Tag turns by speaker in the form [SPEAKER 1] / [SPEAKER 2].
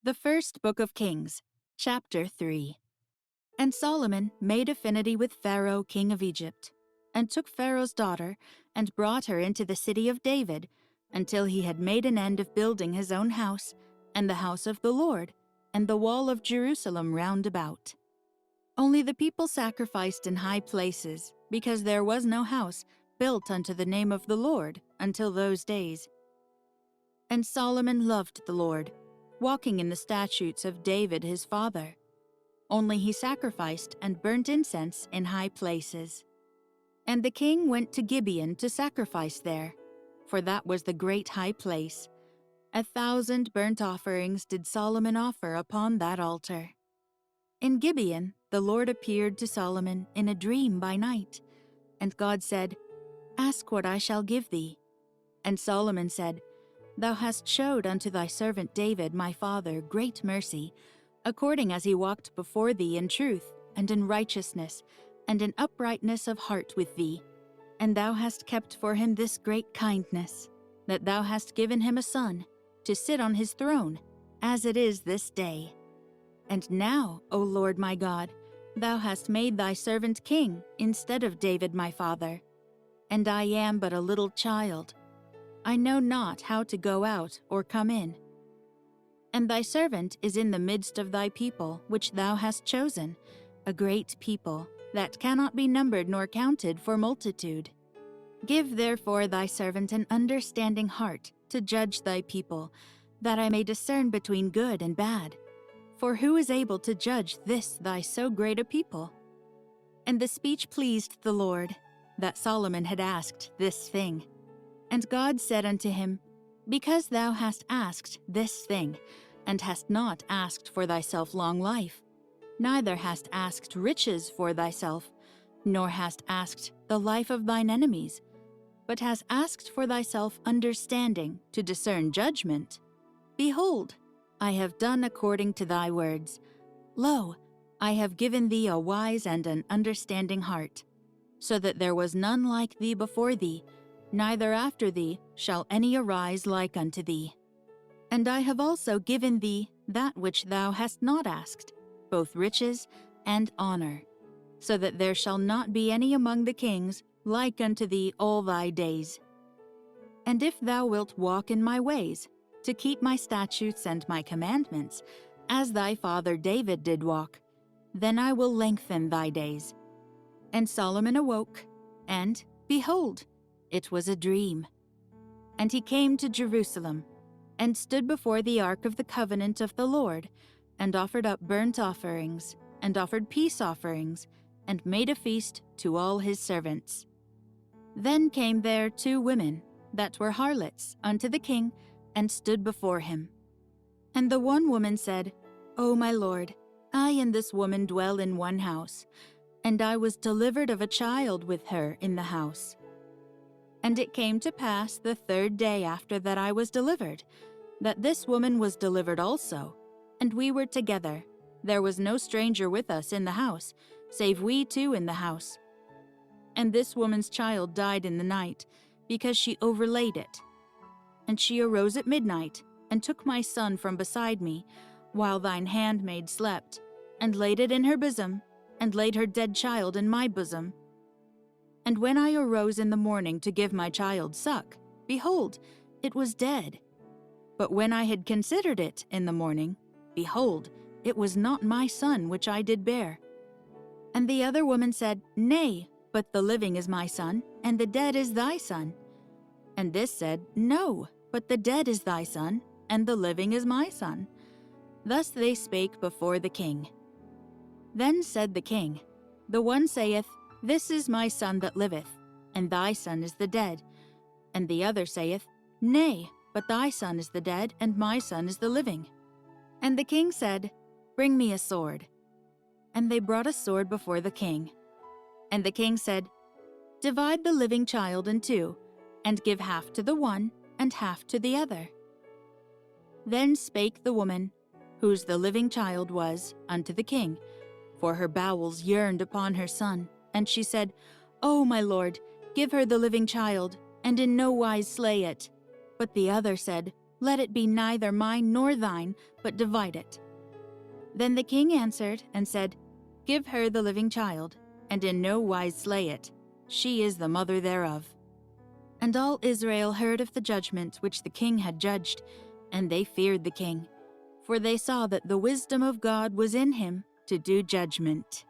[SPEAKER 1] The first book of Kings, chapter 3. And Solomon made affinity with Pharaoh, king of Egypt, and took Pharaoh's daughter, and brought her into the city of David, until he had made an end of building his own house, and the house of the Lord, and the wall of Jerusalem round about. Only the people sacrificed in high places, because there was no house built unto the name of the Lord until those days. And Solomon loved the Lord, walking in the statutes of David his father. Only he sacrificed and burnt incense in high places. And the king went to Gibeon to sacrifice there, for that was the great high place. 1,000 burnt offerings did Solomon offer upon that altar. In Gibeon the Lord appeared to Solomon in a dream by night, and God said, "Ask what I shall give thee." And Solomon said, "Thou hast showed unto thy servant David my father great mercy, according as he walked before thee in truth, and in righteousness, and in uprightness of heart with thee. And thou hast kept for him this great kindness, that thou hast given him a son, to sit on his throne, as it is this day. And now, O Lord my God, thou hast made thy servant king instead of David my father. And I am but a little child. I know not how to go out or come in. And thy servant is in the midst of thy people, which thou hast chosen, a great people, that cannot be numbered nor counted for multitude. Give therefore thy servant an understanding heart to judge thy people, that I may discern between good and bad. For who is able to judge this thy so great a people?" And the speech pleased the Lord, that Solomon had asked this thing. And God said unto him, "Because thou hast asked this thing, and hast not asked for thyself long life, neither hast asked riches for thyself, nor hast asked the life of thine enemies, but hast asked for thyself understanding to discern judgment, behold, I have done according to thy words. Lo, I have given thee a wise and an understanding heart, so that there was none like thee before thee, neither after thee shall any arise like unto thee. And I have also given thee that which thou hast not asked, both riches and honor, so that there shall not be any among the kings like unto thee all thy days. And if thou wilt walk in my ways, to keep my statutes and my commandments, as thy father David did walk, then I will lengthen thy days." And Solomon awoke, and, behold, it was a dream. And he came to Jerusalem, and stood before the ark of the covenant of the Lord, and offered up burnt offerings, and offered peace offerings, and made a feast to all his servants. Then came there 2 women, that were harlots, unto the king, and stood before him. And the one woman said, "O my lord, I and this woman dwell in one house, and I was delivered of a child with her in the house. And it came to pass the 3rd day after that I was delivered, that this woman was delivered also, and we were together. There was no stranger with us in the house, save we 2 in the house. And this woman's child died in the night, because she overlaid it. And she arose at midnight, and took my son from beside me, while thine handmaid slept, and laid it in her bosom, and laid her dead child in my bosom. And when I arose in the morning to give my child suck, behold, it was dead. But when I had considered it in the morning, behold, it was not my son which I did bear. And the other woman said, Nay, but the living is my son, and the dead is thy son. And this said, No, but the dead is thy son, and the living is my son. Thus they spake before the king. Then said the king, The one saith, This is my son that liveth, and thy son is the dead. And the other saith, Nay, but thy son is the dead, and my son is the living. And the king said, Bring me a sword. And they brought a sword before the king. And the king said, Divide the living child in 2, and give half to the one, and half to the other. Then spake the woman, whose the living child was, unto the king, for her bowels yearned upon her son. And she said, O my lord, give her the living child, and in no wise slay it. But the other said, Let it be neither mine nor thine, but divide it." Then the king answered and said, "Give her the living child, and in no wise slay it. She is the mother thereof." And all Israel heard of the judgment which the king had judged, and they feared the king, for they saw that the wisdom of God was in him to do judgment.